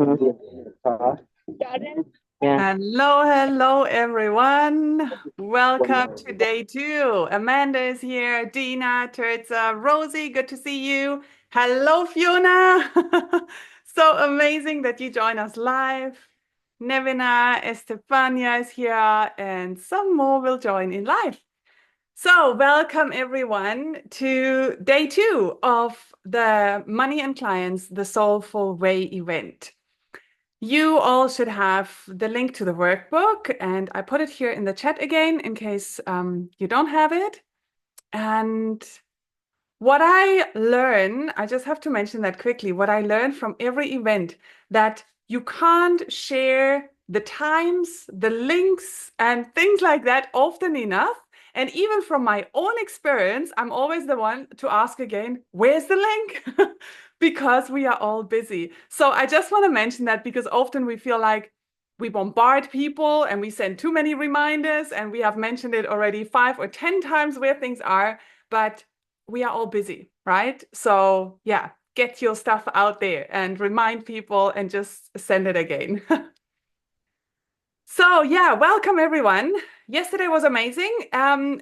Yeah. Hello, everyone. Welcome to day two. Amanda is here, Dina, Terza, Rosie, good to see you. Hello, Fiona. So amazing that you join us live. Nevina, Estefania is here, and some more will join in live. So, welcome everyone to day two of the Money and Clients, the Soulful Way event. You all should have the link to the workbook, and I put it here in the chat again in case you don't have it. And what I learn, I just have to mention that quickly, what I learned from every event, that you can't share the times, the links, and things like that often enough. And even from my own experience, I'm always the one to ask again, where's the link? Because we are all busy. So I just want to mention that because often we feel like we bombard people and we send too many reminders, and we have mentioned it already 5 or 10 times where things are, but we are all busy, right? So yeah, get your stuff out there and remind people and just send it again. So yeah, welcome everyone. Yesterday was amazing.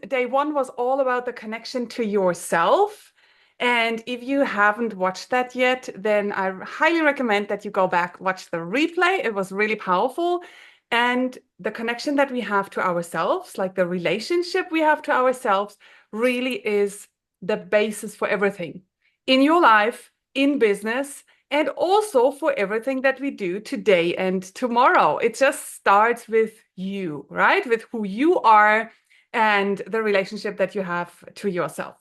Day one was all about the connection to yourself. And if you haven't watched that yet, then I highly recommend that you go back, watch the replay. It was really powerful. And the connection that we have to ourselves, like the relationship we have to ourselves, really is the basis for everything in your life, in business, and also for everything that we do today and tomorrow. It just starts with you, right? With who you are and the relationship that you have to yourself.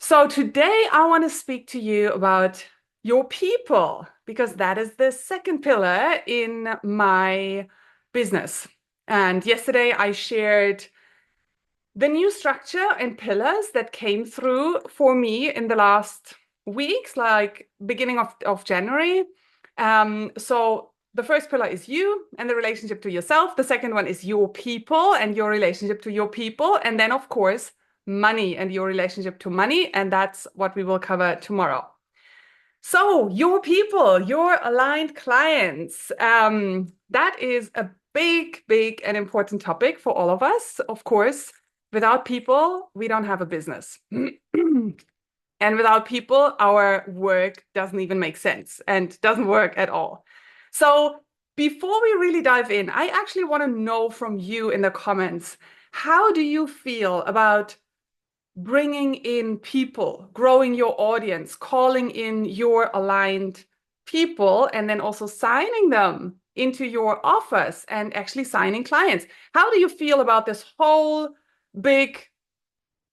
So today I want to speak to you about your people, because that is the second pillar in my business. And yesterday I shared the new structure and pillars that came through for me in the last weeks, like beginning of January. So the first pillar is you and the relationship to yourself. The second one is your people and your relationship to your people. And then, of course, money and your relationship to money. And that's what we will cover tomorrow. So your people, your aligned clients, that is a big and important topic for all of us. Of course, without people, we don't have a business. And without people, our work doesn't even make sense and doesn't work at all. So before we really dive in, I actually want to know from you in the comments, how do you feel about bringing in people, growing your audience, calling in your aligned people, and then also signing them into your offers and actually signing clients? How do you feel about this whole big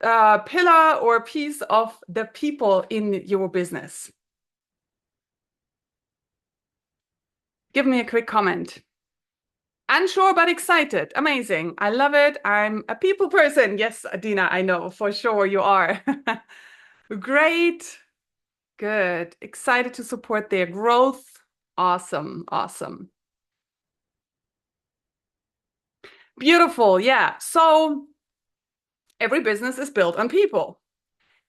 pillar or piece of the people in your business? Give me a quick comment. Unsure but excited. Amazing. I love it. I'm a people person. Yes, Adina, I know for sure you are. Great. Good. Excited to support their growth. Awesome. Awesome. Beautiful. Yeah. So every business is built on people.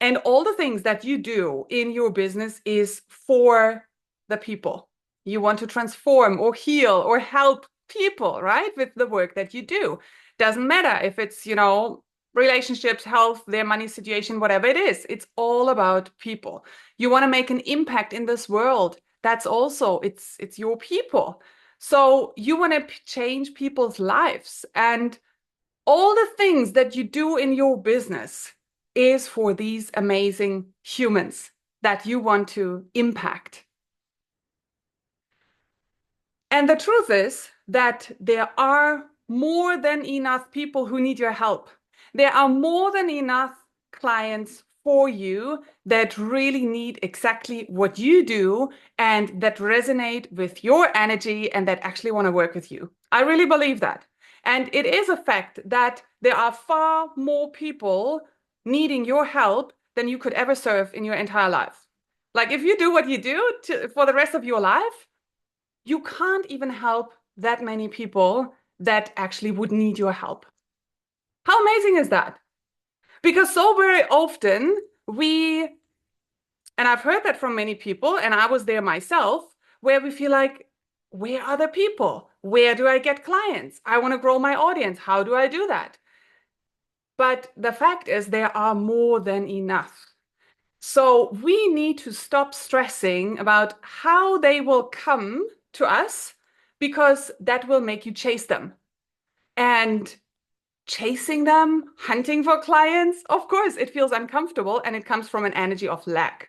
And all the things that you do in your business is for the people. You want to transform or heal or help people, right? With the work that you do. Doesn't matter if it's, relationships, health, their money situation, whatever it is. It's all about people. You want to make an impact in this world. That's also, it's your people. So you want to change people's lives, and all the things that you do in your business is for these amazing humans that you want to impact. And the truth is that there are more than enough people who need your help. There are more than enough clients for you that really need exactly what you do and that resonate with your energy and that actually want to work with you. I really believe that. And it is a fact that there are far more people needing your help than you could ever serve in your entire life. Like if you do what you do for the rest of your life, you can't even help that many people that actually would need your help. How amazing is that? Because so very often and I've heard that from many people, and I was there myself, where we feel like, where are the people? Where do I get clients? I want to grow my audience. How do I do that? But the fact is, there are more than enough. So we need to stop stressing about how they will come to us because that will make you chase them. And chasing them, hunting for clients, of course, it feels uncomfortable and it comes from an energy of lack.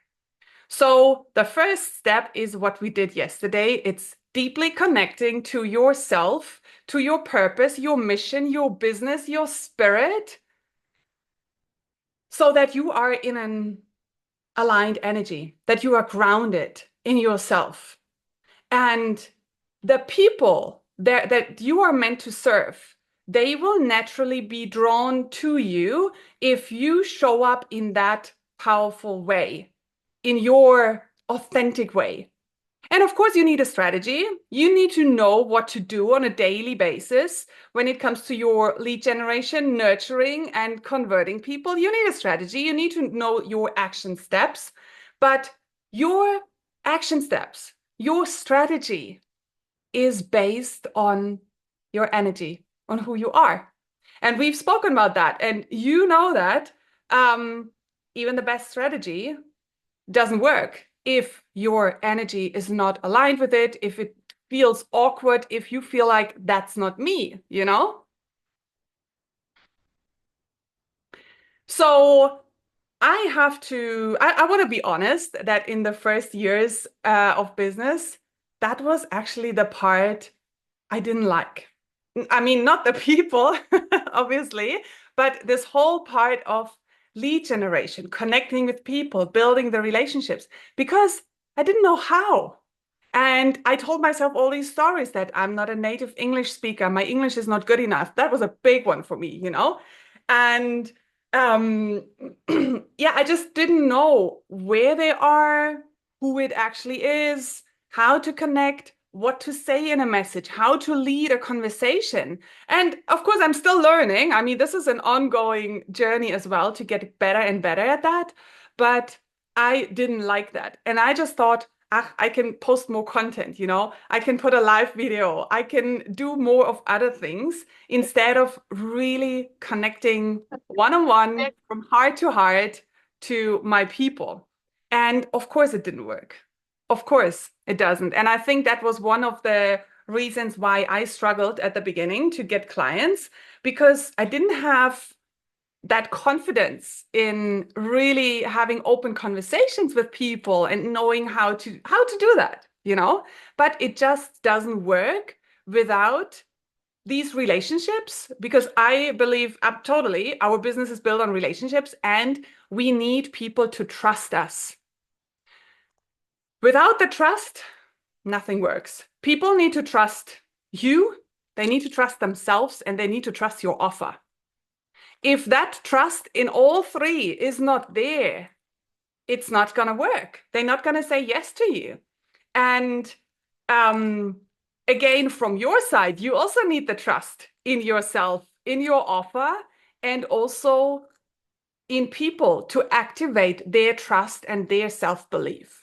So the first step is what we did yesterday. It's deeply connecting to yourself, to your purpose, your mission, your business, your spirit, so that you are in an aligned energy, that you are grounded in yourself. And the people that you are meant to serve, they will naturally be drawn to you if you show up in that powerful way, in your authentic way. And of course, you need a strategy. You need to know what to do on a daily basis when it comes to your lead generation, nurturing, and converting people. You need a strategy. You need to know your action steps. But your action steps, your strategy is based on your energy, on who you are. And we've spoken about that. And you know that even the best strategy doesn't work if your energy is not aligned with it, if it feels awkward, if you feel like that's not me, you know? So I want to be honest that in the first years of business, that was actually the part I didn't like. I mean, not the people, obviously, but this whole part of lead generation, connecting with people, building the relationships, because I didn't know how. And I told myself all these stories that I'm not a native English speaker. My English is not good enough. That was a big one for me, you know? And um, yeah, I just didn't know where they are, who it actually is, how to connect, what to say in a message, how to lead a conversation. And of course, I'm still learning. I mean, this is an ongoing journey as well to get better and better at that. But I didn't like that. And I just thought, ah, I can post more content, you know, I can put a live video, I can do more of other things instead of really connecting one-on-one from heart to heart to my people. And of course, it didn't work. Of course, it doesn't. And I think that was one of the reasons why I struggled at the beginning to get clients because I didn't have that confidence in really having open conversations with people and knowing how to do that, you know? But it just doesn't work without these relationships because I believe totally our business is built on relationships and we need people to trust us. Without the trust, nothing works. People need to trust you, they need to trust themselves, and they need to trust your offer. If that trust in all three is not there, it's not going to work. They're not going to say yes to you. And again, from your side, you also need the trust in yourself, in your offer, and also in people to activate their trust and their self-belief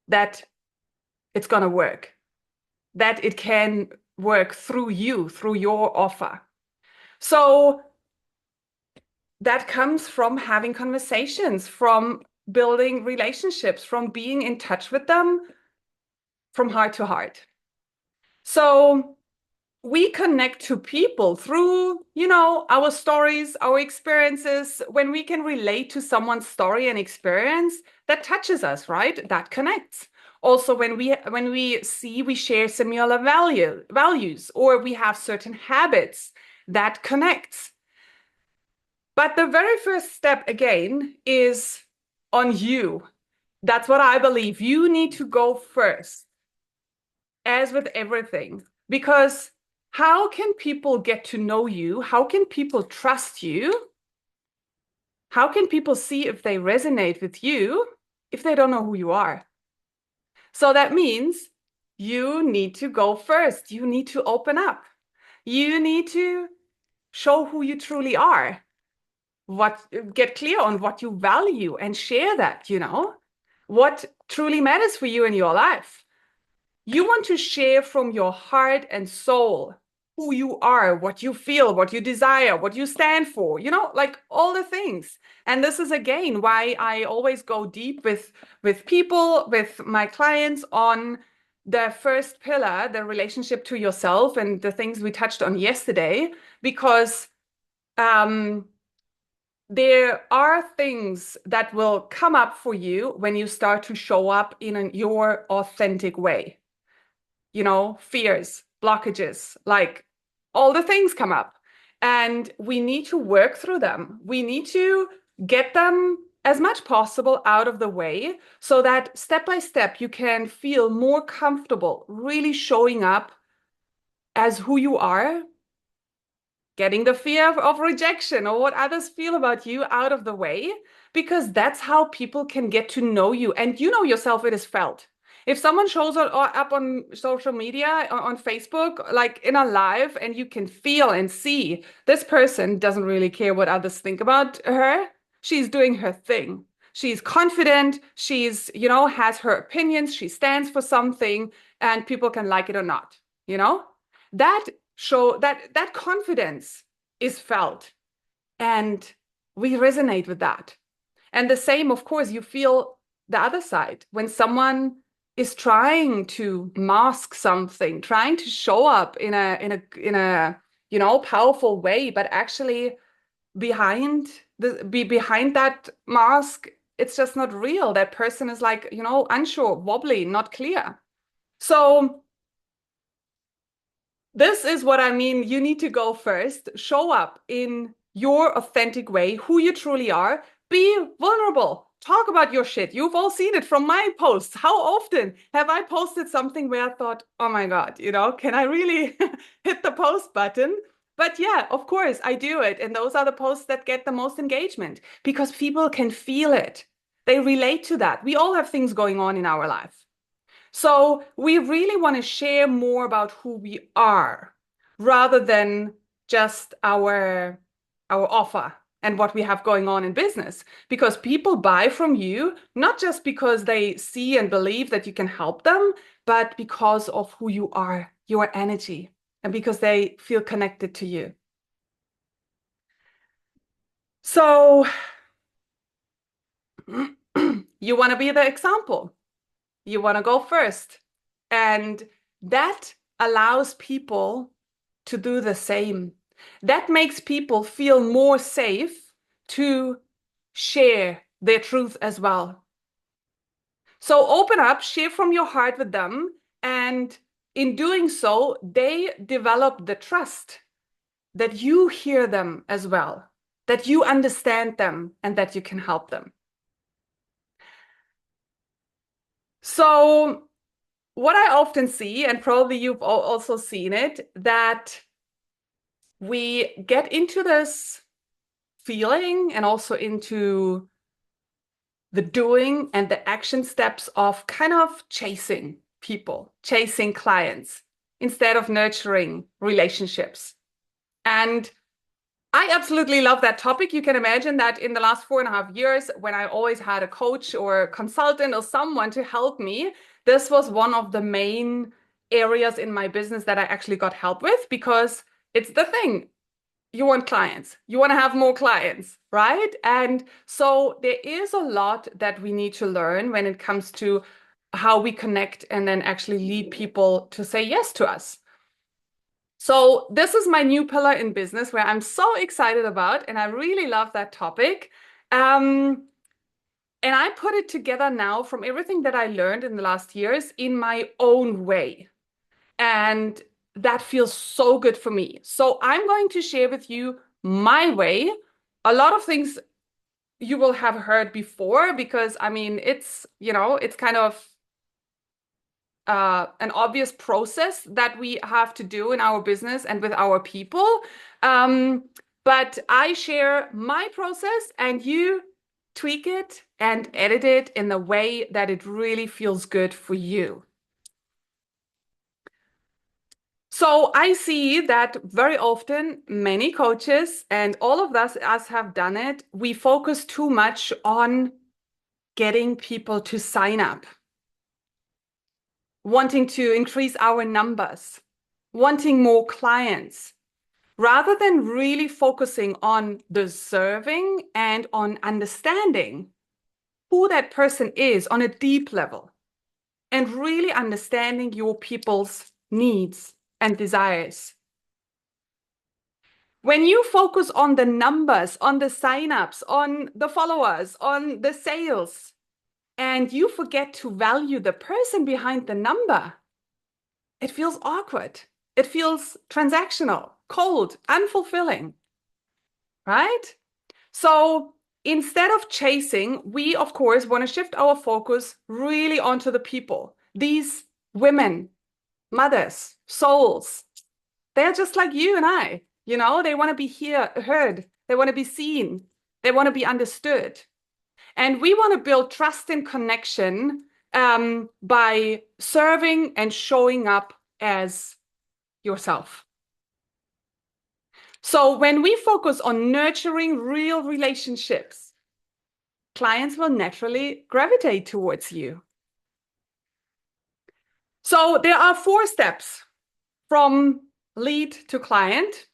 that it's going to work, that it can work through you, through your offer. So that comes from having conversations, from building relationships, from being in touch with them from heart to heart. So we connect to people through, you know, our stories, our experiences. When we can relate to someone's story and experience, that touches us, right? That connects. Also, when we see we share similar values, or we have certain habits, that connects. But the very first step, again, is on you. That's what I believe. You need to go first, as with everything, because how can people get to know you? How can people trust you? How can people see if they resonate with you if they don't know who you are? So that means you need to go first. You need to open up. You need to show who you truly are. Get clear on what you value and share that, you know, what truly matters for you in your life. You want to share from your heart and soul who you are, what you feel, what you desire, what you stand for, like all the things. And this is again why I always go deep with people, with my clients on the first pillar, the relationship to yourself and the things we touched on yesterday, because um, there are things that will come up for you when you start to show up in your authentic way. Fears, blockages, like all the things come up. And we need to work through them. We need to get them as much possible out of the way so that step by step you can feel more comfortable really showing up as who you are, getting the fear of rejection or what others feel about you out of the way, because that's how people can get to know you. And you know yourself, it is felt. If someone shows up on social media, on Facebook, like in a live, and you can feel and see this person doesn't really care what others think about her, she's doing her thing. She's confident, has her opinions, she stands for something, and people can like it or not, you know? That that confidence is felt, and we resonate with that. And the same, of course, you feel the other side when someone is trying to mask something, trying to show up in a powerful way, but actually behind that mask, it's just not real. That person is like, unsure, wobbly, not clear. So this is what I mean. You need to go first, show up in your authentic way, who you truly are, be vulnerable, talk about your shit. You've all seen it from my posts. How often have I posted something where I thought, oh my God, can I really hit the post button? But yeah, of course, I do it. And those are the posts that get the most engagement because people can feel it. They relate to that. We all have things going on in our life. So we really want to share more about who we are rather than just our offer and what we have going on in business. Because people buy from you, not just because they see and believe that you can help them, but because of who you are, your energy, and because they feel connected to you. So you want to be the example. You want to go first. And that allows people to do the same. That makes people feel more safe to share their truth as well. So open up, share from your heart with them. And in doing so, they develop the trust that you hear them as well, that you understand them, and that you can help them. So what I often see, and probably you've also seen it, that we get into this feeling and also into the doing and the action steps of kind of chasing people, chasing clients, instead of nurturing relationships. And I absolutely love that topic. You can imagine that in the last 4.5 years, when I always had a coach or a consultant or someone to help me, this was one of the main areas in my business that I actually got help with because it's the thing. You want clients, you want to have more clients, right? And so there is a lot that we need to learn when it comes to how we connect and then actually lead people to say yes to us. So this is my new pillar in business where I'm so excited about, and I really love that topic. And I put it together now from everything that I learned in the last years in my own way. And that feels so good for me. So I'm going to share with you my way. A lot of things you will have heard before because I mean, it's kind of an obvious process that we have to do in our business and with our people. But I share my process and you tweak it and edit it in the way that it really feels good for you. So I see that very often many coaches and all of us have done it. We focus too much on getting people to sign up. wanting to increase our numbers, wanting more clients, rather than really focusing on deserving and on understanding who that person is on a deep level and really understanding your people's needs and desires. When you focus on the numbers, on the signups, on the followers, on the sales, and you forget to value the person behind the number, it feels awkward. It feels transactional, cold, unfulfilling, right? So instead of chasing, we, of course, want to shift our focus really onto the people. These women, mothers, souls, they're just like you and I. They want to be heard. They want to be seen. They want to be understood. And we want to build trust and connection by serving and showing up as yourself. So when we focus on nurturing real relationships, clients will naturally gravitate towards you. So there are 4 steps from lead to client.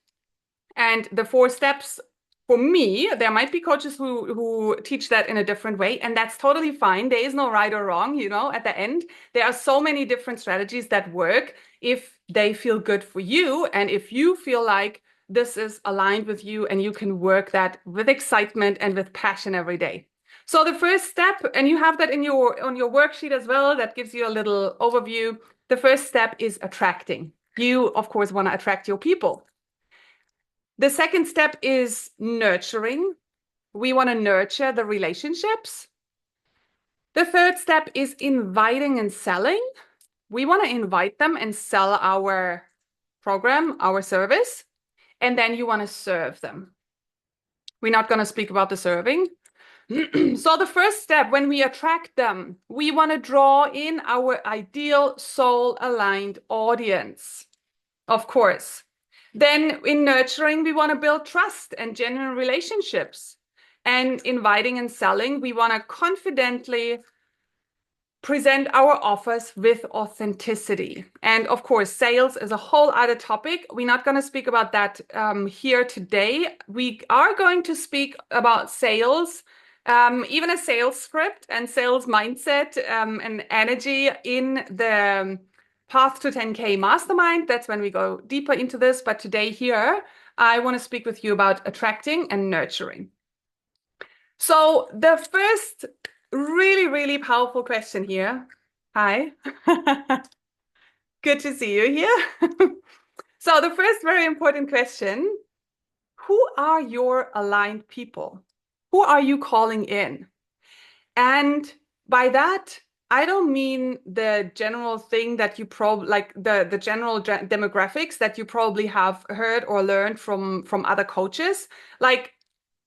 And the 4 steps for me, there might be coaches who teach that in a different way, and that's totally fine. There is no right or wrong, at the end. There are so many different strategies that work if they feel good for you and if you feel like this is aligned with you and you can work that with excitement and with passion every day. So the first step, and you have that on your worksheet as well, that gives you a little overview. The first step is attracting. You, of course, want to attract your people. The second step is nurturing. We want to nurture the relationships. The third step is inviting and selling. We want to invite them and sell our program, our service, and then you want to serve them. We're not going to speak about the serving. So the first step, when we attract them, we want to draw in our ideal soul-aligned audience, of course. Then in nurturing, we want to build trust and genuine relationships. And inviting and selling, we want to confidently present our offers with authenticity. And of course, sales is a whole other topic. We're not going to speak about that here today. We are going to speak about sales, even a sales script and sales mindset and energy in the Path to 10K Mastermind. That's when we go deeper into this. But today here, I want to speak with you about attracting and nurturing. So the first really, really powerful question here. Hi. Good to see you here. So the first very important question, who are your aligned people? Who are you calling in? And by that, I don't mean the general thing that you probably like the general demographics that you probably have heard or learned from other coaches. Like,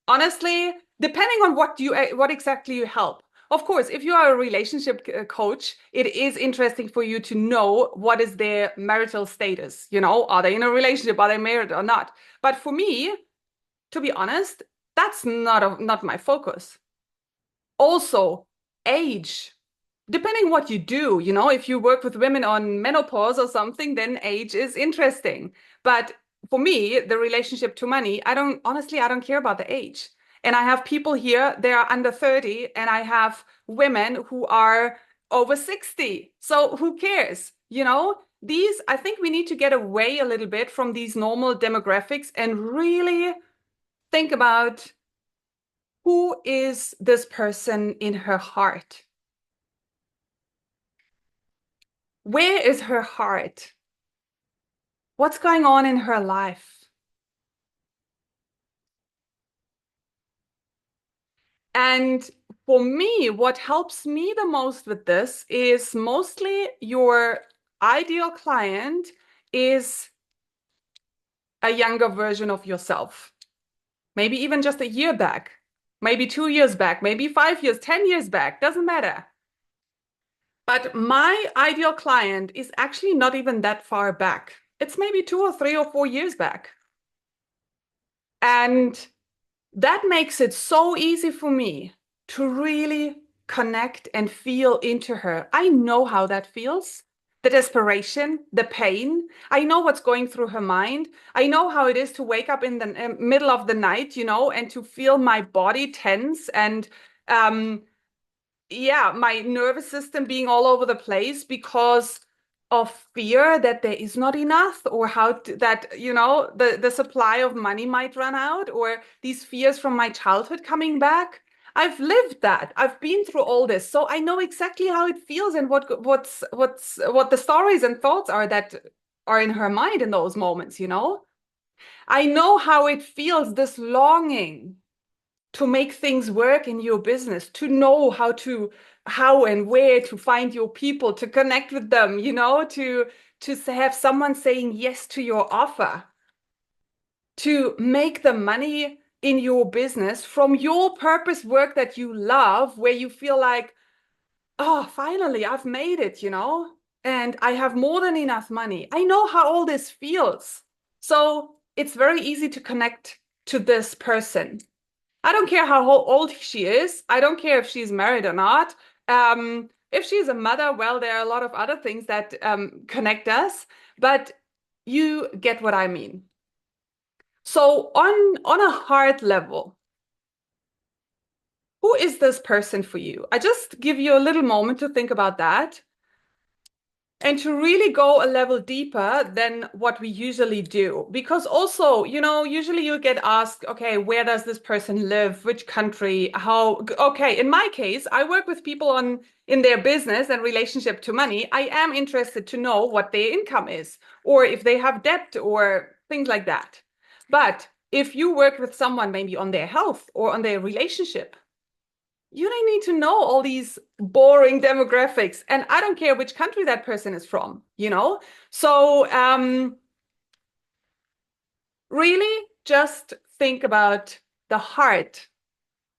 honestly, depending on what exactly you help. Of course, if you are a relationship coach, it is interesting for you to know what is their marital status. Are they in a relationship? Are they married or not? But for me, to be honest, that's not my focus. Also, age. Depending what you do, if you work with women on menopause or something, then age is interesting. But for me, the relationship to money, I don't care about the age. And I have people here, they are under 30, and I have women who are over 60. So who cares? I think we need to get away a little bit from these normal demographics and really think about who is this person in her heart? Where is her heart? What's going on in her life? And for me, what helps me the most with this is mostly your ideal client is a younger version of yourself. Maybe even just a year back, maybe 2 years back, maybe 5 years, 10 years back, doesn't matter. But my ideal client is actually not even that far back. It's maybe 2 or 3 or 4 years back. And that makes it so easy for me to really connect and feel into her. I know how that feels. the desperation, the pain. I know what's going through her mind. I know how it is to wake up in the middle of the night, and to feel my body tense and um, yeah, my nervous system being all over the place because of fear that there is not enough, or that, the supply of money might run out, or these fears from my childhood coming back. I've lived that. I've been through all this. So I know exactly how it feels and what the stories and thoughts are that are in her mind in those moments. I know how it feels, this longing to make things work in your business, to know how and where to find your people, to connect with them, to have someone saying yes to your offer, to make the money in your business from your purpose work that you love, where you feel like, oh, finally, I've made it, and I have more than enough money. I know how all this feels. So it's very easy to connect to this person. I don't care how old she is. I don't care if she's married or not. If she's a mother, well, there are a lot of other things that connect us, but you get what I mean. So on a heart level, who is this person for you? I just give you a little moment to think about that. And to really go a level deeper than what we usually do. Because also, usually you get asked, okay, where does this person live? Which country? How? Okay, in my case, I work with people in their business and relationship to money. I am interested to know what their income is, or if they have debt or things like that. But if you work with someone maybe on their health or on their relationship, you don't need to know all these boring demographics. And I don't care which country that person is from. So really just think about the heart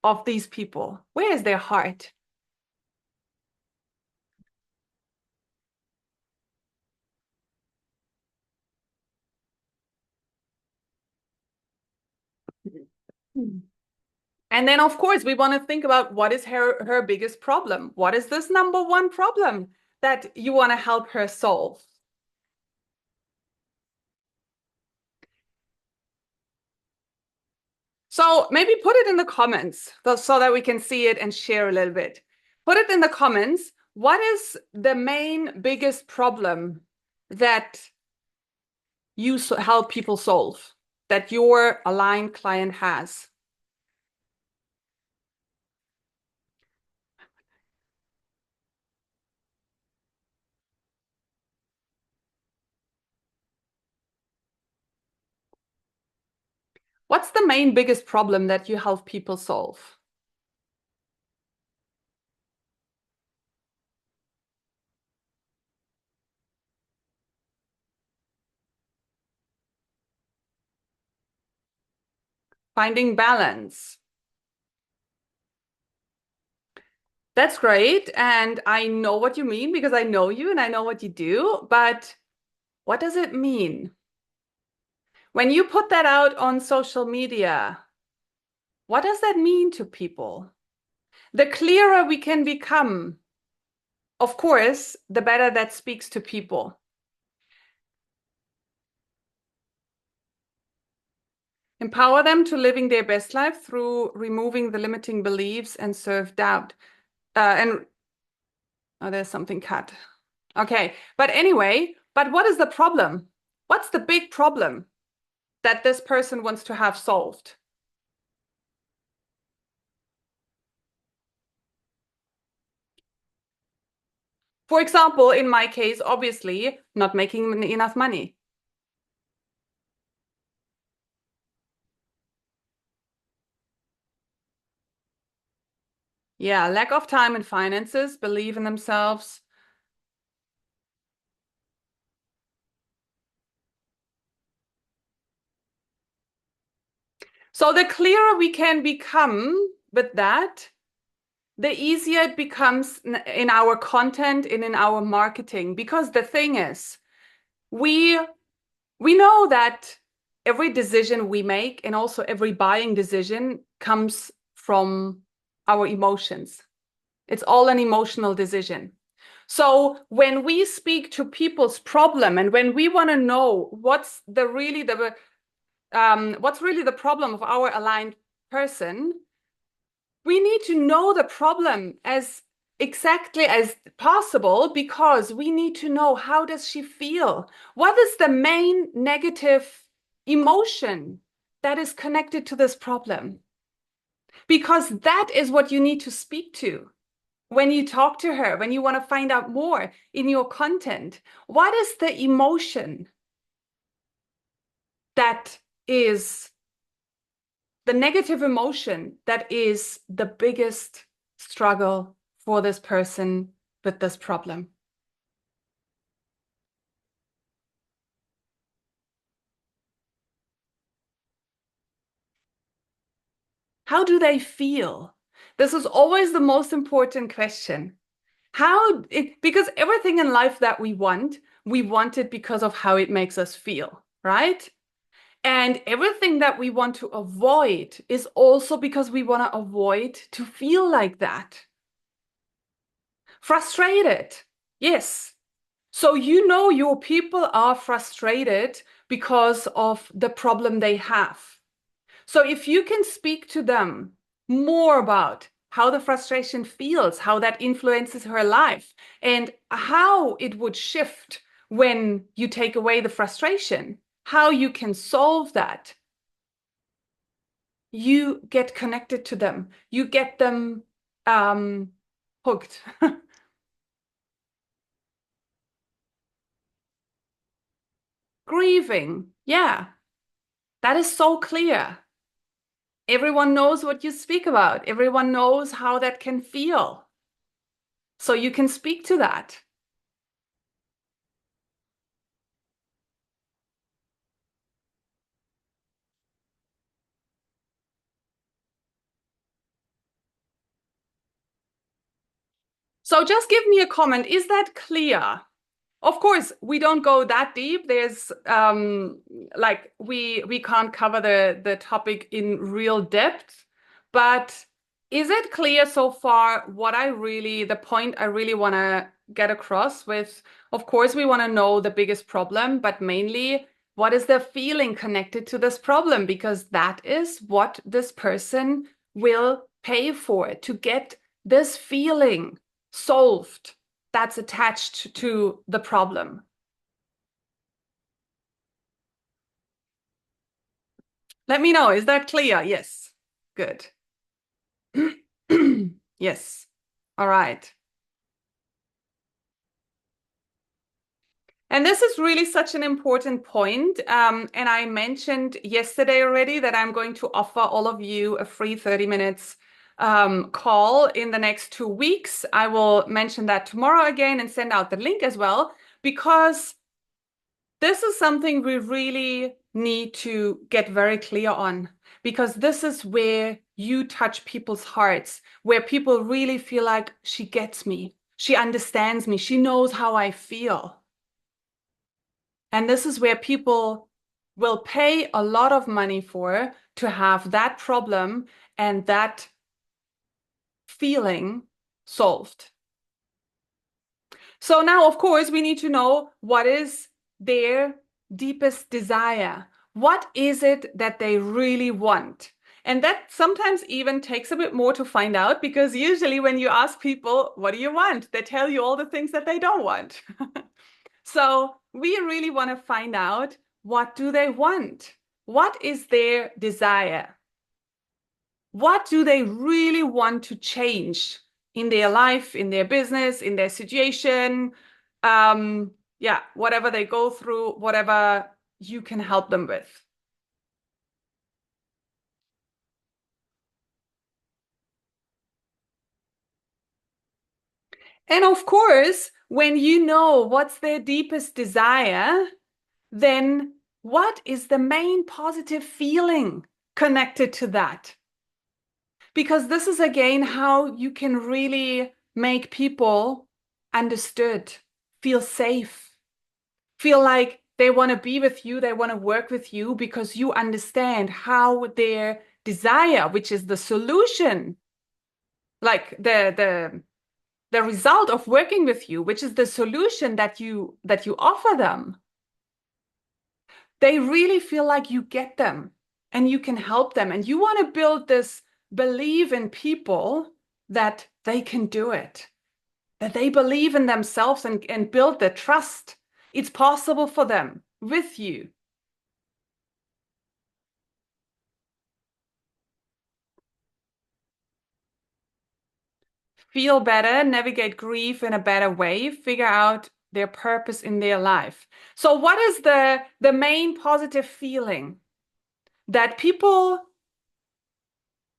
of these people. Where is their heart? And then, of course, we want to think about what is her biggest problem? What is this number one problem that you want to help her solve? So maybe put it in the comments so that we can see it and share a little bit. Put it in the comments. What is the main biggest problem that you help people solve, that your aligned client has? What's the main biggest problem that you help people solve? Finding balance. That's great. And I know what you mean because I know you and I know what you do. But what does it mean? When you put that out on social media, what does that mean to people? The clearer we can become, of course, the better that speaks to people. Empower them to living their best life through removing the limiting beliefs and serve doubt. And oh, there's something cut. Okay, but anyway, but what is the problem? What's the big problem that this person wants to have solved? For example, in my case, obviously, not making enough money. Yeah, lack of time and finances, believe in themselves. So the clearer we can become with that, the easier it becomes in our content and in our marketing. Because the thing is, we we know that every decision we make and also every buying decision comes from our emotions. It's all an emotional decision. So when we speak to people's problem and when we want to know what's really the problem of our aligned person, we need to know the problem as exactly as possible because we need to know how does she feel? What is the main negative emotion that is connected to this problem? Because that is what you need to speak to when you talk to her, when you want to find out more in your content. What is the emotion that is the negative emotion that is the biggest struggle for this person with this problem? How do they feel? This is always the most important question. Because everything in life that we want it because of how it makes us feel, right? And everything that we want to avoid is also because we want to avoid to feel like that. Frustrated. Yes. So you know your people are frustrated because of the problem they have. So if you can speak to them more about how the frustration feels, how that influences her life, and how it would shift when you take away the frustration, how you can solve that, you get connected to them. You get them hooked. Grieving. Yeah, that is so clear. Everyone knows what you speak about. Everyone knows how that can feel. So you can speak to that. So just give me a comment. Is that clear? Of course, we don't go that deep. There's like we can't cover the topic in real depth, but is it clear so far what the point I really want to get across with, of course, we want to know the biggest problem, but mainly what is the feeling connected to this problem? Because that is what this person will pay for to get this feeling solved that's attached to the problem. Let me know. Is that clear? Yes. Good. Yes. All right. And this is really such an important point. And I mentioned yesterday already that I'm going to offer all of you a free 30 minutes call in the next 2 weeks. I will mention that tomorrow again and send out the link as well, because this is something we really need to get very clear on, because this is where you touch people's hearts, where people really feel like she gets me, she understands me, she knows how I feel. And this is where people will pay a lot of money for to have that problem and that feeling solved. So now, of course, we need to know what is their deepest desire. What is it that they really want? And that sometimes even takes a bit more to find out, because usually when you ask people, what do you want? They tell you all the things that they don't want. So we really want to find out, what do they want? What is their desire? What do they really want to change in their life, in their business, in their situation? Yeah, whatever they go through, whatever you can help them with. And of course, when you know what's their deepest desire, then what is the main positive feeling connected to that? Because this is again how you can really make people understood, feel safe, feel like they want to be with you, they want to work with you because you understand how their desire, which is the solution, like the the result of working with you, which is the solution that you offer them, they really feel like you get them and you can help them. And you want to build this belief in people that they can do it, that they believe in themselves and build the trust. It's possible for them with you. Feel better, navigate grief in a better way, figure out their purpose in their life. So what is the main positive feeling that people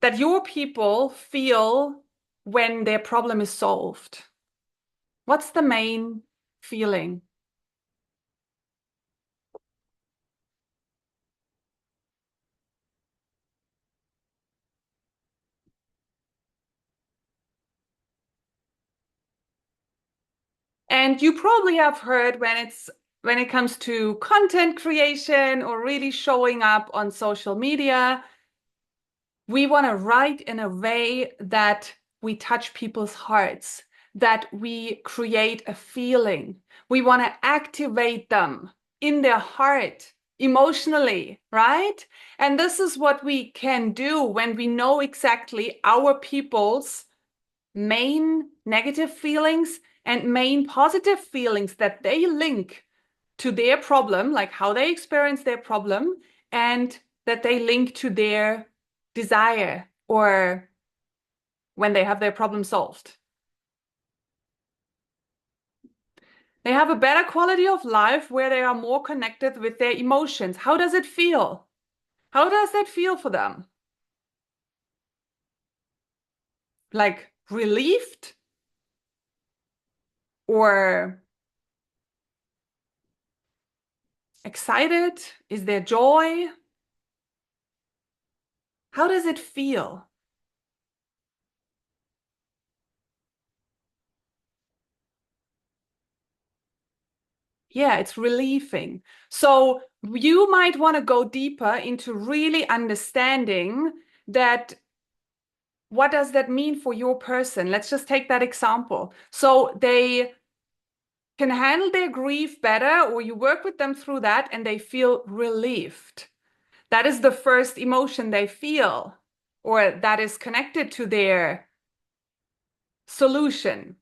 that your people feel when their problem is solved? What's the main feeling? And you probably have heard when it comes to content creation or really showing up on social media, we want to write in a way that we touch people's hearts, that we create a feeling. We want to activate them in their heart emotionally, right? And this is what we can do when we know exactly our people's main negative feelings and main positive feelings that they link to their problem, like how they experience their problem, and that they link to their desire or when they have their problem solved. They have a better quality of life where they are more connected with their emotions. How does it feel? How does that feel for them? Like relieved or excited? Is there joy? How does it feel? Yeah, it's relieving. So you might want to go deeper into really understanding that what does that mean for your person? Let's just take that example. So they can handle their grief better, or you work with them through that and they feel relieved. That is the first emotion they feel, or that is connected to their solution.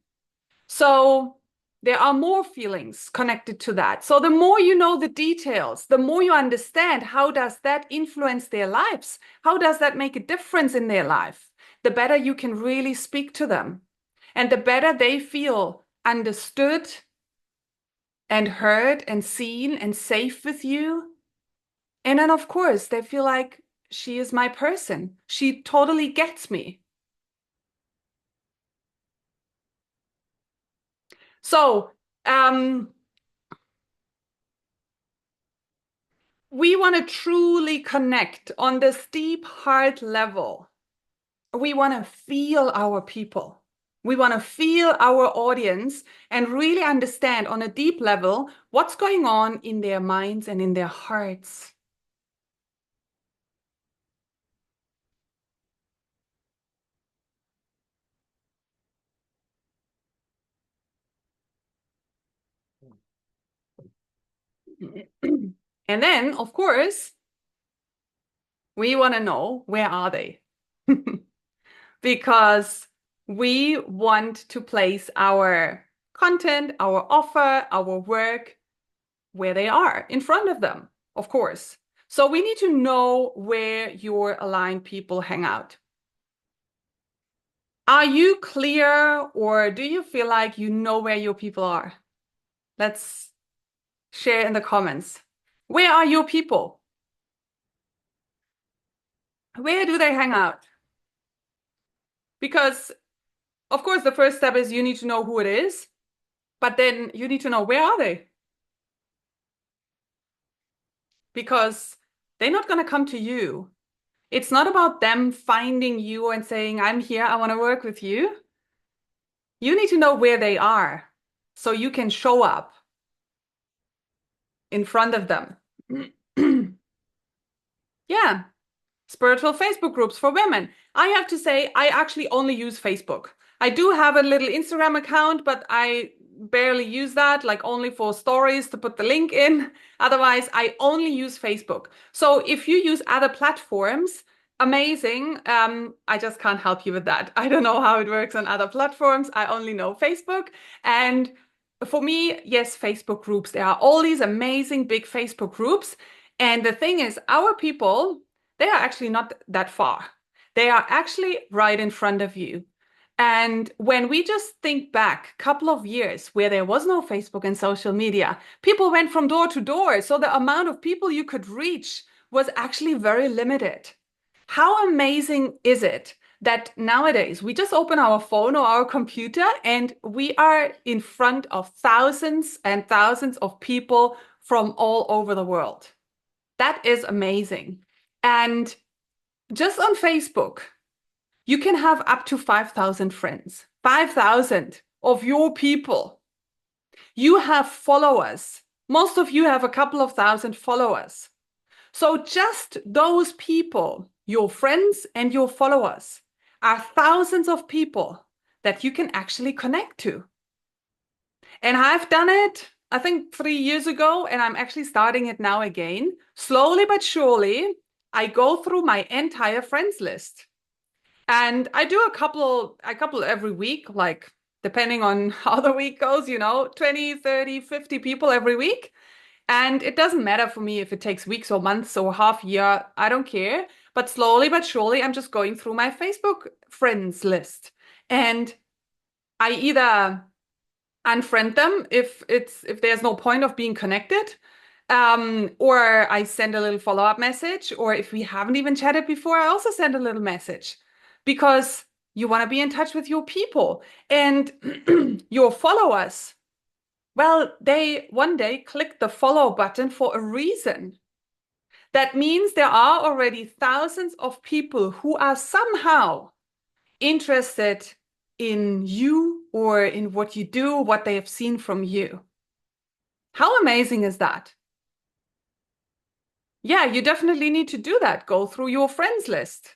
So there are more feelings connected to that. So the more you know the details, the more you understand how does that influence their lives? How does that make a difference in their life? The better you can really speak to them. And the better they feel understood and heard and seen and safe with you. And then, of course, they feel like she is my person. She totally gets me. So, we want to truly connect on this deep heart level. We want to feel our people. We want to feel our audience and really understand on a deep level what's going on in their minds and in their hearts. And then, of course, we want to know where are they? Because we want to place our content, our offer, our work where they are, in front of them, of course. So we need to know where your aligned people hang out. Are you clear or do you feel like you know where your people are? Let's share in the comments. Where are your people? Where do they hang out? Because, of course, the first step is you need to know who it is, but then you need to know where are they? Because they're not going to come to you. It's not about them finding you and saying, I'm here, I want to work with you. You need to know where they are so you can show up in front of them. Yeah, spiritual Facebook groups for women. I have to say, I actually only use Facebook. I do have a little Instagram account, but I barely use that, like only for stories to put the link in. Otherwise, I only use Facebook. So if you use other platforms, amazing. I just can't help you with that. I don't know how it works on other platforms. I only know Facebook. And for me, yes, Facebook groups. There are all these amazing big Facebook groups. And the thing is, our people, they are actually not that far. They are actually right in front of you. And when we just think back a couple of years where there was no Facebook and social media, people went from door to door. So the amount of people you could reach was actually very limited. How amazing is it that nowadays we just open our phone or our computer and we are in front of thousands and thousands of people from all over the world? That is amazing. And just on Facebook, you can have up to 5,000 friends, 5,000 of your people. You have followers. Most of you have a couple of thousand followers. So just those people, your friends and your followers, are thousands of people that you can actually connect to. And I've done it, I think 3 years ago, and I'm actually starting it now again. Slowly but surely, I go through my entire friends list. And I do a couple every week, like depending on how the week goes, 20, 30, 50 people every week. And it doesn't matter for me if it takes weeks or months or half year, I don't care. But slowly but surely, I'm just going through my Facebook friends list. And I either unfriend them if there's no point of being connected, or I send a little follow-up message, or if we haven't even chatted before, I also send a little message because you want to be in touch with your people and your followers. Well, they one day click the follow button for a reason. That means there are already thousands of people who are somehow interested in you or in what you do, what they have seen from you. How amazing is that? Yeah, you definitely need to do that. Go through your friends list.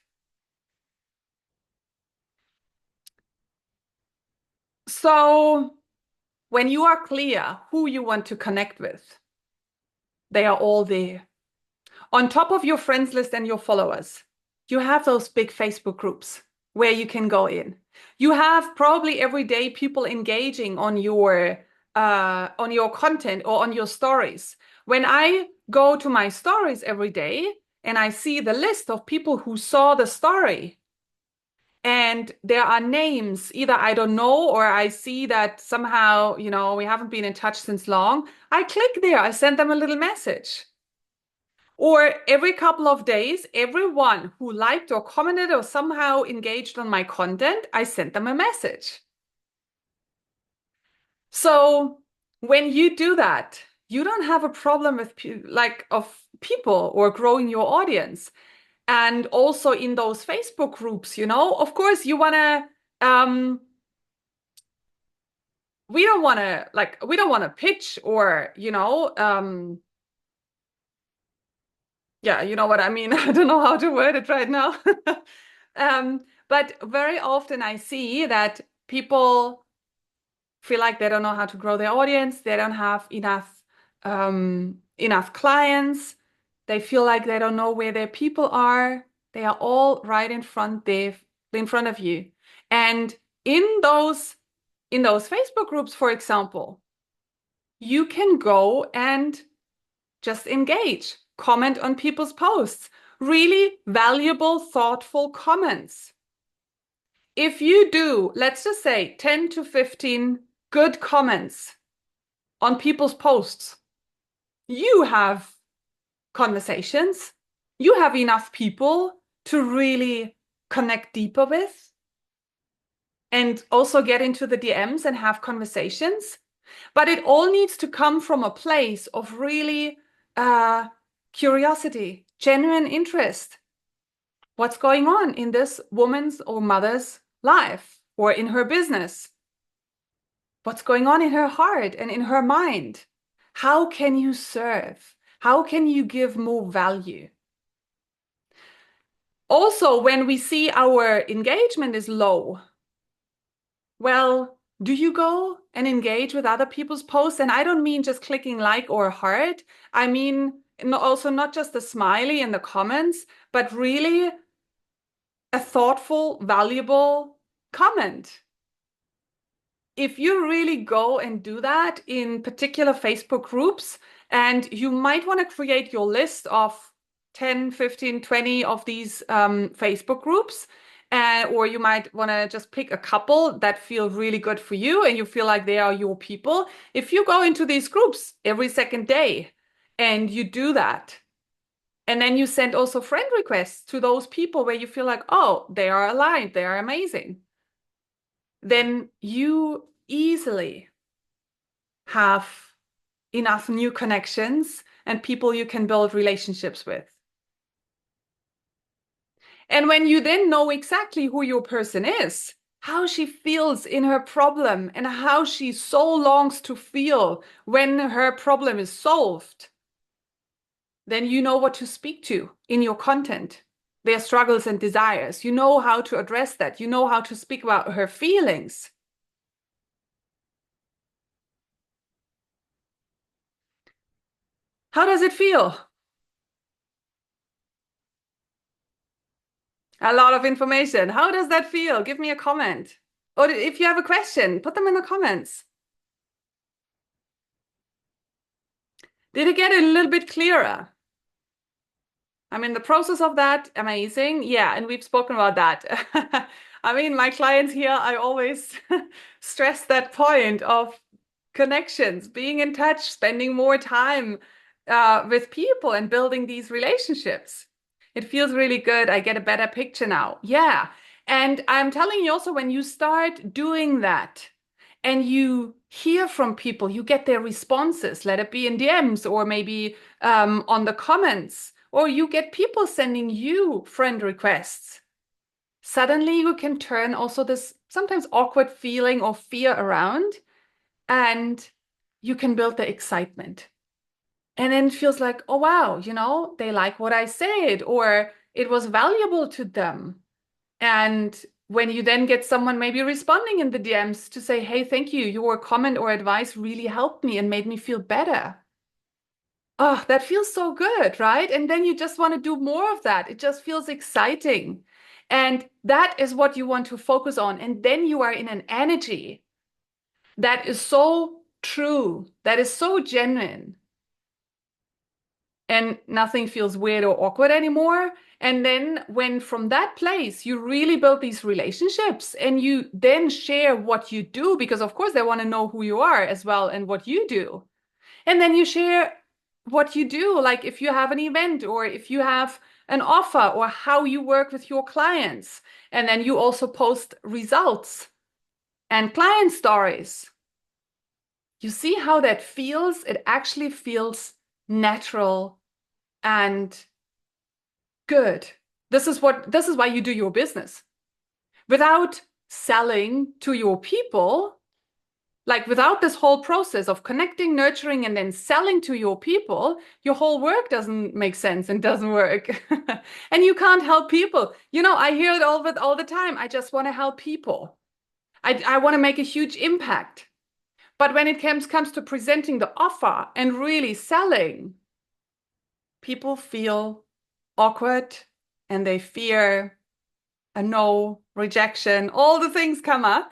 So when you are clear who you want to connect with, they are all there. On top of your friends list and your followers, you have those big Facebook groups where you can go in. You have probably every day people engaging on your content or on your stories. When I go to my stories every day and I see the list of people who saw the story, and there are names, either I don't know or I see that somehow, we haven't been in touch since long. I click there, I send them a little message. Or every couple of days, everyone who liked or commented or somehow engaged on my content, I sent them a message. So when you do that, you don't have a problem with of people or growing your audience. And also in those Facebook groups, of course you want to we don't want to pitch or yeah, you know what I mean. I don't know how to word it right now. But very often I see that people feel like they don't know how to grow their audience. They don't have enough clients. They feel like they don't know where their people are. They are all right in front of you. And in those Facebook groups, for example, you can go and just engage, comment on people's posts, really valuable, thoughtful comments. If you do, let's just say 10 to 15 good comments on people's posts, you have conversations, you have enough people to really connect deeper with and also get into the DMs and have conversations. But it all needs to come from a place of really curiosity, genuine interest. What's going on in this woman's or mother's life or in her business? What's going on in her heart and in her mind? How can you serve? How can you give more value? Also, when we see our engagement is low, Well, do you go and engage with other people's posts? And I don't mean just clicking like or heart. I mean also not just the smiley in the comments, but really a thoughtful, valuable comment. If you really go and do that in particular Facebook groups, and you might want to create your list of 10, 15, 20 of these Facebook groups, or you might want to just pick a couple that feel really good for you and you feel like they are your people. If you go into these groups every second day and you do that, and then you send also friend requests to those people where you feel like, oh, they are aligned, they are amazing, then you easily have enough new connections and people you can build relationships with. And when you then know exactly who your person is, how she feels in her problem, and how she so longs to feel when her problem is solved, then you know what to speak to in your content, their struggles and desires. You know how to address that. You know how to speak about her feelings. How does it feel? A lot of information. How does that feel? Give me a comment. Or if you have a question, put them in the comments. Did it get a little bit clearer? I mean, the process of that, amazing. Yeah, and we've spoken about that. I mean, my clients here, I always stress that point of connections, being in touch, spending more time with people and building these relationships. It feels really good. I get a better picture now. Yeah. And I'm telling you also, when you start doing that and you hear from people, you get their responses, let it be in DMs or maybe on the comments, or you get people sending you friend requests. Suddenly you can turn also this sometimes awkward feeling or fear around, and you can build the excitement. And then it feels like, oh, wow, they like what I said, or it was valuable to them. And when you then get someone maybe responding in the DMs to say, hey, thank you, your comment or advice really helped me and made me feel better. Oh, that feels so good, right? And then you just want to do more of that. It just feels exciting. And that is what you want to focus on. And then you are in an energy that is so true, that is so genuine, and nothing feels weird or awkward anymore. And then when from that place you really build these relationships and you then share what you do, because of course they want to know who you are as well and what you do. And then you share what you do, like if you have an event or if you have an offer or how you work with your clients. And then you also post results and client stories. You see how that feels? It actually feels natural and good. This is why you do your business. Without selling to your people, like without this whole process of connecting, nurturing, and then selling to your people, your whole work doesn't make sense and doesn't work. And you can't help people. I hear it all the time. I just want to help people. I want to make a huge impact. But when it comes to presenting the offer and really selling, people feel awkward and they fear a no, rejection, all the things come up.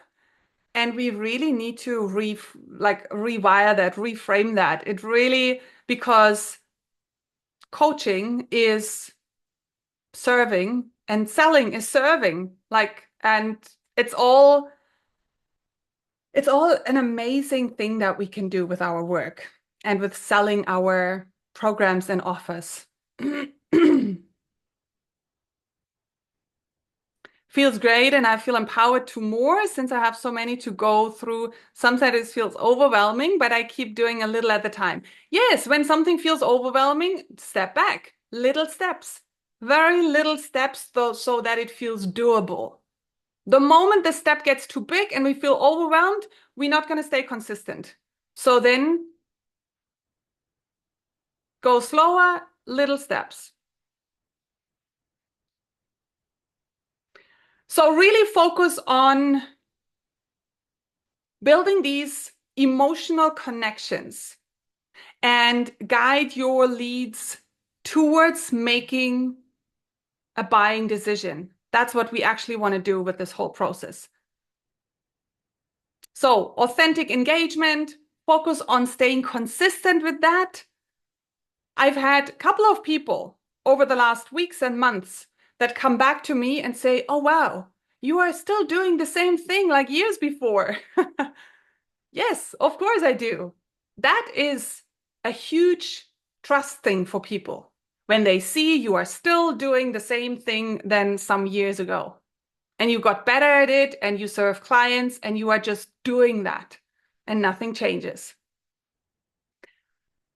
And we really need to rewire that, reframe that. It really, because coaching is serving and selling is serving. And it's all an amazing thing that we can do with our work and with selling our programs and offers. Feels great, and I feel empowered to more since I have so many to go through. Sometimes it feels overwhelming, but I keep doing a little at a time. Yes, when something feels overwhelming, step back. Little steps. Very little steps though, so that it feels doable. The moment the step gets too big and we feel overwhelmed, we're not going to stay consistent. So then go slower, little steps. So really focus on Building these emotional connections and guide your leads towards making a buying decision. That's what we actually want to do with this whole process. So, authentic engagement, focus on staying consistent with that. I've had a couple of people over the last weeks and months that come back to me and say, oh, wow, you are still doing the same thing like years before. Yes, of course I do. That is a huge trust thing for people when they see you are still doing the same thing than some years ago. And you got better at it and you serve clients and you are just doing that and nothing changes.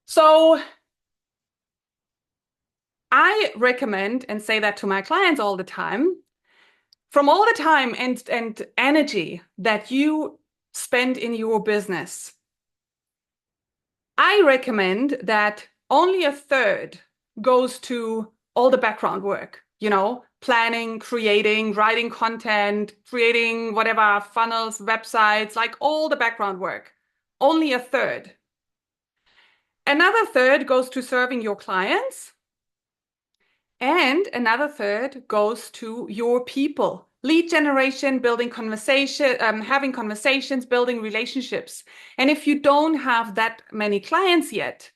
So I recommend and say that to my clients all the time, from all the time and energy that you spend in your business, I recommend that only a third goes to all the background work, planning, creating, writing content, creating whatever funnels, websites, like all the background work. Only a third. Another third goes to serving your clients, and another third goes to your people. Lead generation, building conversation, having conversations, building relationships. And if you don't have that many clients yet,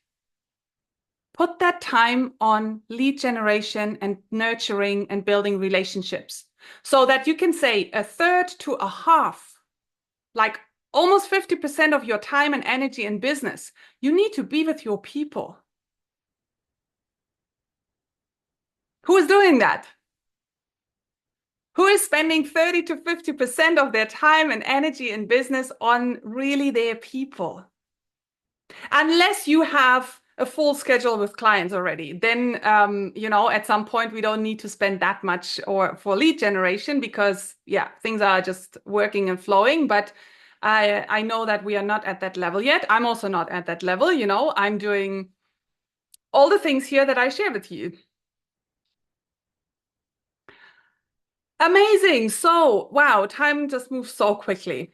put that time on lead generation and nurturing and building relationships so that you can say a third to a half, like almost 50% of your time and energy in business, you need to be with your people. Who is doing that? Who is spending 30 to 50% of their time and energy in business on really their people? Unless you have a full schedule with clients already, then at some point we don't need to spend that much or for lead generation because things are just working and flowing. But I know that we are not at that level yet. I'm also not at that level. I'm doing all the things here that I share with you. Amazing. So, wow, time just moves so quickly.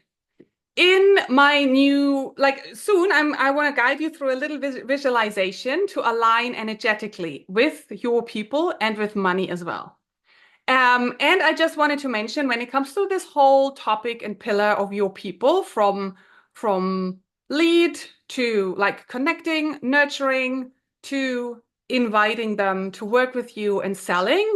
In my new, soon, I want to guide you through a little visualization to align energetically with your people and with money as well. And I just wanted to mention when it comes to this whole topic and pillar of your people, from lead to like connecting, nurturing, to inviting them to work with you and selling.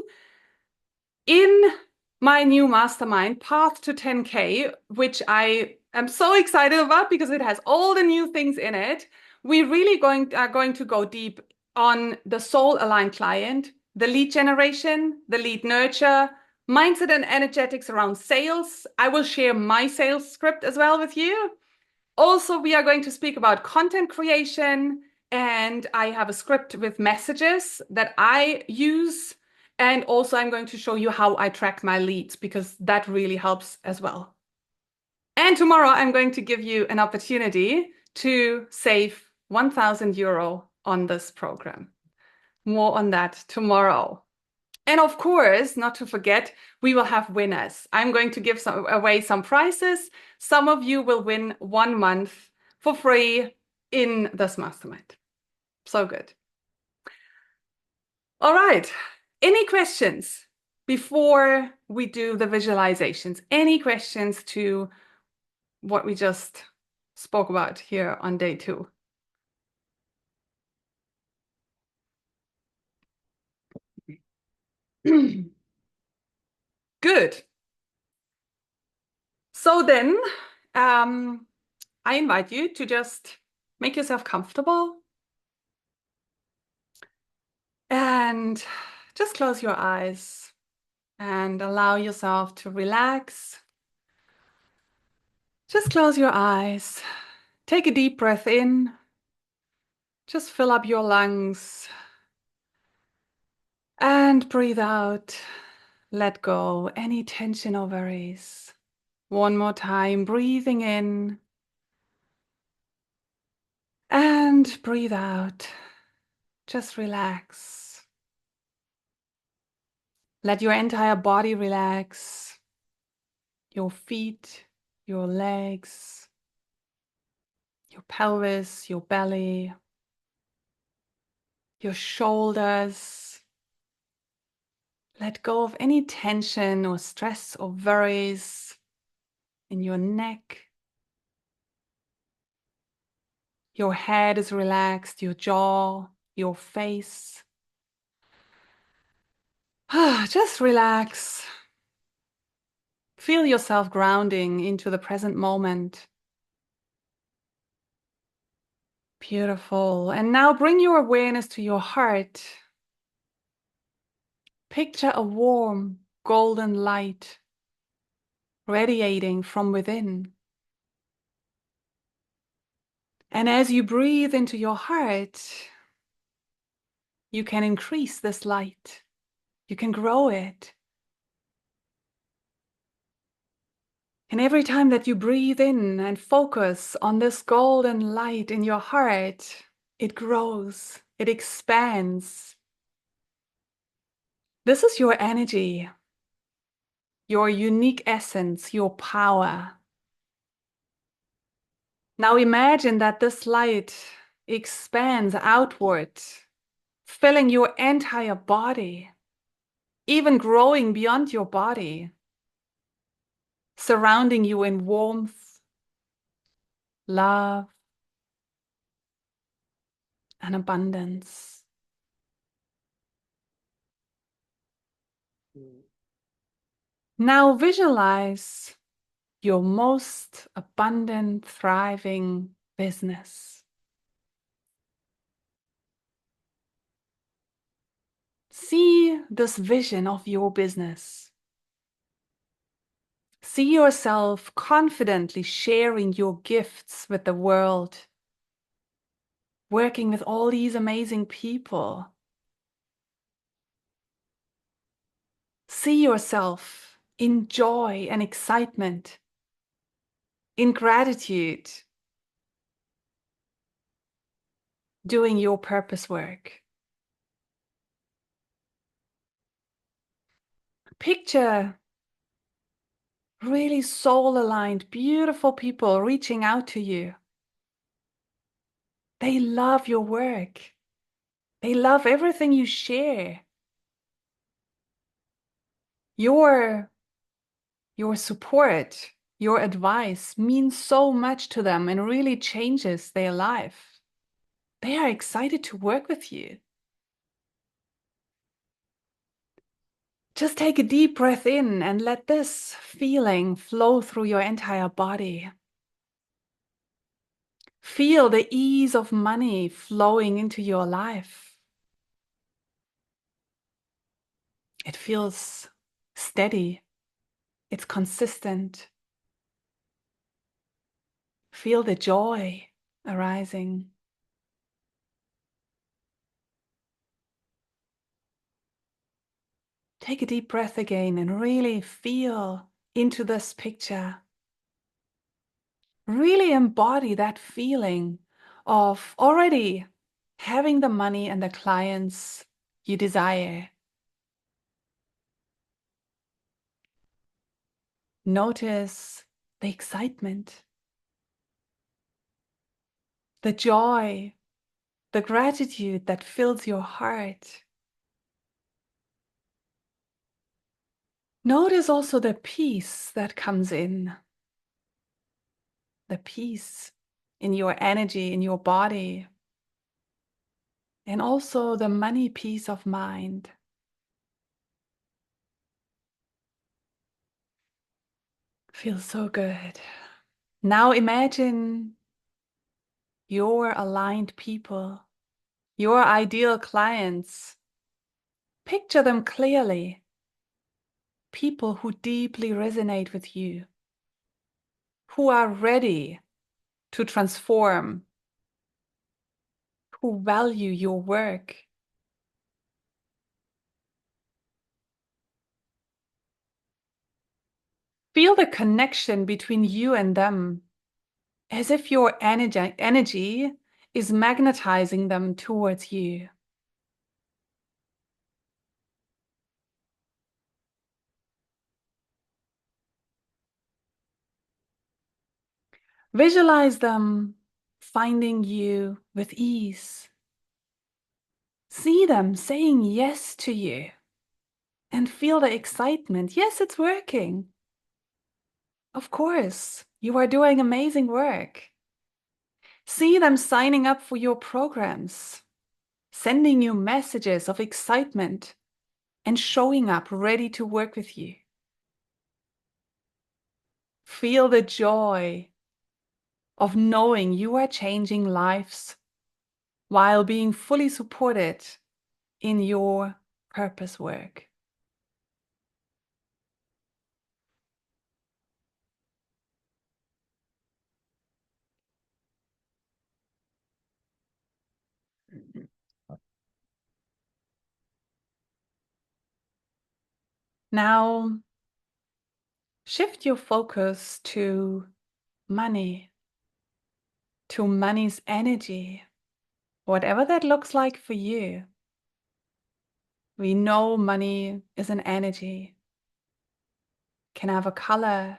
In my new mastermind, Path to 10K, which I am so excited about because it has all the new things in it, we really are going to go deep on the soul aligned client, the lead generation, the lead nurture, mindset and energetics around sales. I will share my sales script as well with you. Also, we are going to speak about content creation, and I have a script with messages that I use. And also, I'm going to show you how I track my leads because that really helps as well. And tomorrow, I'm going to give you an opportunity to save €1,000 on this program. More on that tomorrow. And of course, not to forget, we will have winners. I'm going to give away some prizes. Some of you will win 1 month for free in this mastermind. So good. All right. Any questions before we do the visualizations? Any questions to what we just spoke about here on day 2? Good. So then, I invite you to just make yourself comfortable and just close your eyes and allow yourself to relax. Just close your eyes. Take a deep breath in. Just fill up your lungs and breathe out. Let go any tension or worries. One more time, breathing in and breathe out. Just relax. Let your entire body relax. Your feet, your legs, your pelvis, your belly, your shoulders. Let go of any tension or stress or worries in your neck. Your head is relaxed, your jaw, your face. Just relax. Feel yourself grounding into the present moment. Beautiful. And now bring your awareness to your heart. Picture a warm, golden light radiating from within. And as you breathe into your heart, you can increase this light. You can grow it. And every time that you breathe in and focus on this golden light in your heart, it grows, it expands. This is your energy, your unique essence, your power. Now imagine that this light expands outward, filling your entire body, even growing beyond your body, surrounding you in warmth, love, and abundance. Now visualize your most abundant, thriving business. See this vision of your business. See yourself confidently sharing your gifts with the world, working with all these amazing people. See yourself in joy and excitement, in gratitude, doing your purpose work. Picture really soul-aligned, beautiful people reaching out to you. They love your work. They love everything you share. Your support, your advice means so much to them and really changes their life. They are excited to work with you. Just take a deep breath in and let this feeling flow through your entire body. Feel the ease of money flowing into your life. It feels steady. It's consistent. Feel the joy arising. Take a deep breath again and really feel into this picture. Really embody that feeling of already having the money and the clients you desire. Notice the excitement, the joy, the gratitude that fills your heart. Notice also the peace that comes in, the peace in your energy, in your body, and also the money peace of mind. Feels so good. Now imagine your aligned people, your ideal clients. Picture them clearly. People who deeply resonate with you, who are ready to transform, who value your work. Feel the connection between you and them, as if your energy is magnetizing them towards you. Visualize them finding you with ease. See them saying yes to you and feel the excitement. Yes, it's working. Of course, you are doing amazing work. See them signing up for your programs, sending you messages of excitement and showing up ready to work with you. Feel the joy of knowing you are changing lives while being fully supported in your purpose work. Now, shift your focus to money, to money's energy, whatever that looks like for you. We know money is an energy, can have a color,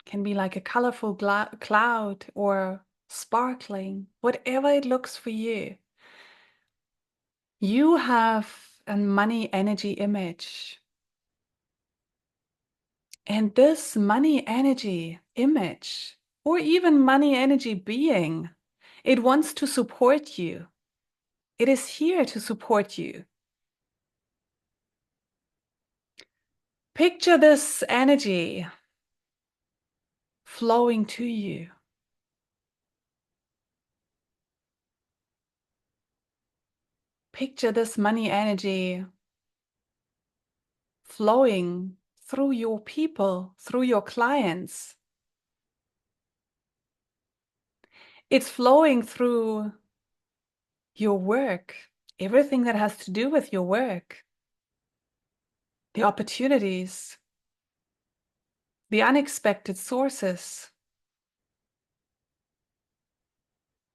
can be like a colorful cloud or sparkling, whatever it looks for you. You have a money energy image. And this money energy image, or even money energy being, it wants to support you. It is here to support you. Picture this energy flowing to you. Picture this money energy flowing through your people, through your clients. It's flowing through your work, everything that has to do with your work, the opportunities, the unexpected sources.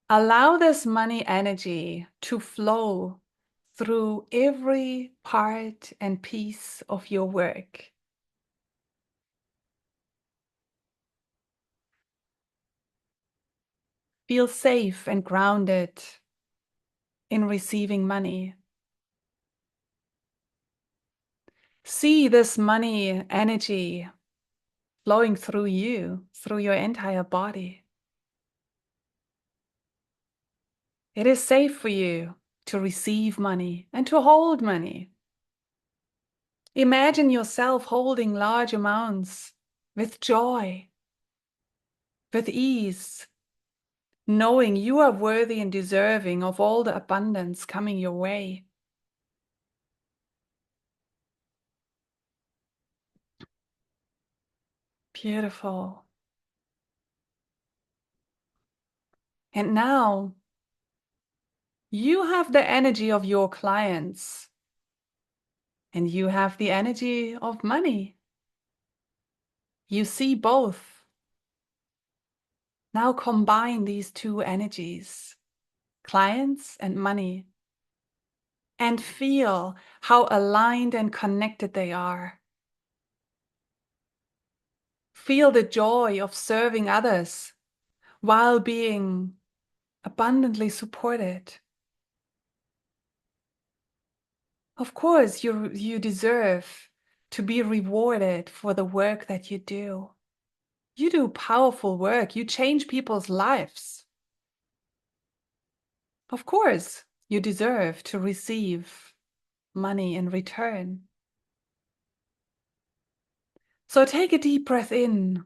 Allow this money energy to flow through every part and piece of your work. Feel safe and grounded in receiving money. See this money energy flowing through you, through your entire body. It is safe for you to receive money and to hold money. Imagine yourself holding large amounts with joy, with ease, knowing you are worthy and deserving of all the abundance coming your way. Beautiful. And now you have the energy of your clients and you have the energy of money. You see both. Now combine these two energies, clients and money, and feel how aligned and connected they are. Feel the joy of serving others while being abundantly supported. Of course, you deserve to be rewarded for the work that you do. You do powerful work. You change people's lives. Of course, you deserve to receive money in return. So take a deep breath in.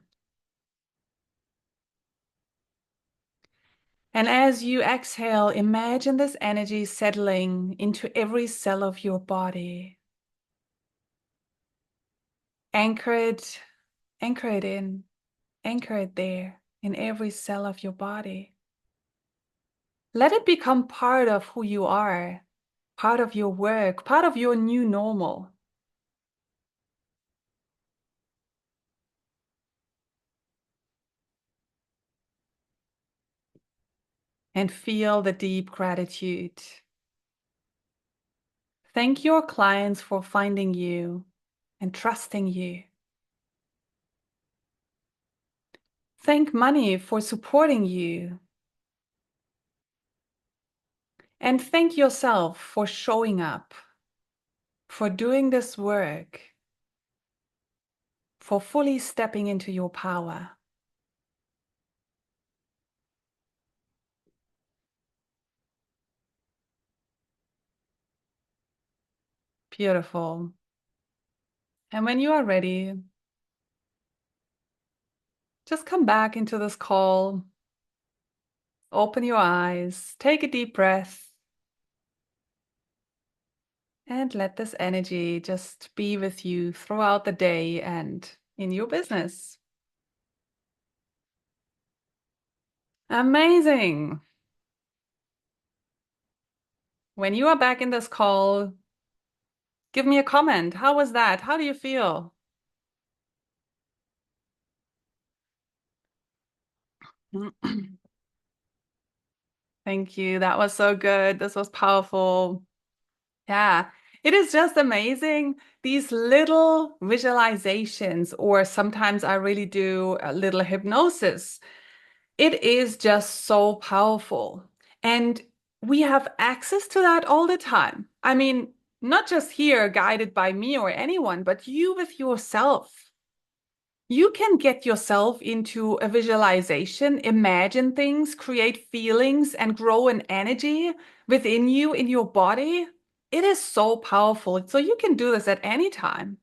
And as you exhale, imagine this energy settling into every cell of your body. Anchor it in, anchor it there in every cell of your body. Let it become part of who you are, part of your work, part of your new normal. And feel the deep gratitude. Thank your clients for finding you and trusting you. Thank money for supporting you. And thank yourself for showing up, for doing this work, for fully stepping into your power. Beautiful. And when you are ready, just come back into this call, open your eyes, take a deep breath, and let this energy just be with you throughout the day and in your business. Amazing. When you are back in this call, give me a comment. How was that? How do you feel? Thank you. That was so good. This was powerful. Yeah, it is just amazing. These little visualizations, or sometimes I really do a little hypnosis. It is just so powerful. And we have access to that all the time. I mean, not just here guided by me or anyone, but you with yourself. You can get yourself into a visualization, imagine things, create feelings, and grow an energy within you in your body. It is so powerful. So you can do this at any time.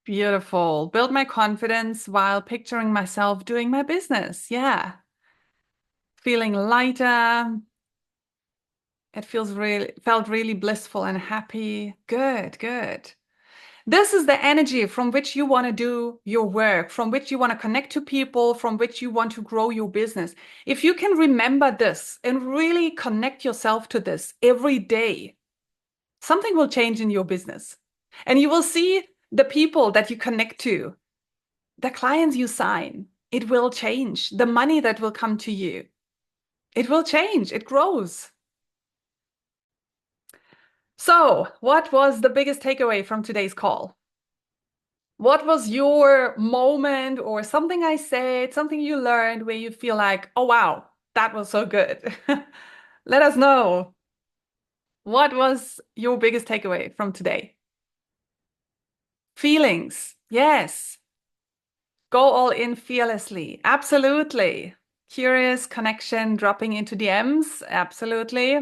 Beautiful. Build my confidence while picturing myself doing my business. Yeah. Feeling lighter. It felt really blissful and happy. Good, good. This is the energy from which you want to do your work, from which you want to connect to people, from which you want to grow your business. If you can remember this and really connect yourself to this every day, something will change in your business. And you will see the people that you connect to, the clients you sign. It will change. The money that will come to you, it will change. It grows. So, what was the biggest takeaway from today's call? What was your moment or something I said, something you learned where you feel like, oh, wow, that was so good? Let us know. What was your biggest takeaway from today? Feelings. Yes. Go all in fearlessly. Absolutely. Curious connection, dropping into DMs. Absolutely.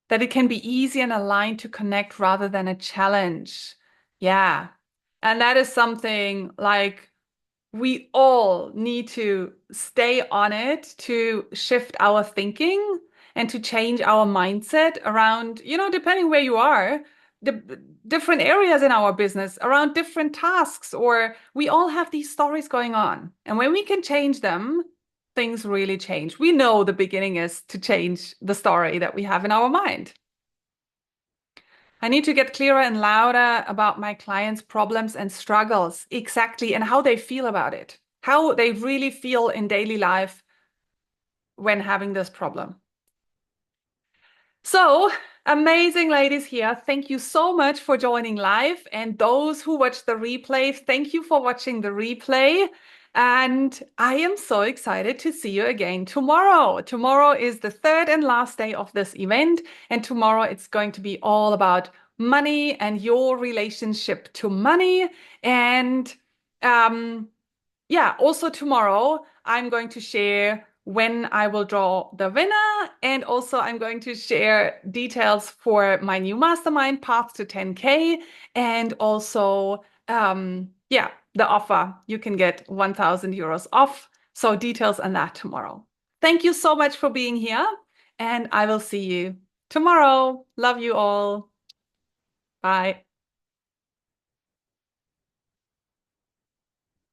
That it can be easy and aligned to connect rather than a challenge. Yeah. And that is something like we all need to stay on it to shift our thinking and to change our mindset around, depending where you are, the different areas in our business, around different tasks, or we all have these stories going on. And when we can change them, things really change. We know the beginning is to change the story that we have in our mind. I need to get clearer and louder about my clients' problems and struggles, exactly, and how they feel about it, how they really feel in daily life when having this problem. So, amazing ladies here. Thank you so much for joining live. And those who watch the replay, thank you for watching the replay. And I am so excited to see you again tomorrow. Tomorrow is the third and last day of this event. And tomorrow it's going to be all about money and your relationship to money. And yeah, also tomorrow I'm going to share when I will draw the winner, and also I'm going to share details for my new mastermind path to 10K, and also yeah, the offer. You can get 1,000 euros off. So details on that tomorrow. Thank you so much for being here, and I will see you tomorrow. Love you all. Bye.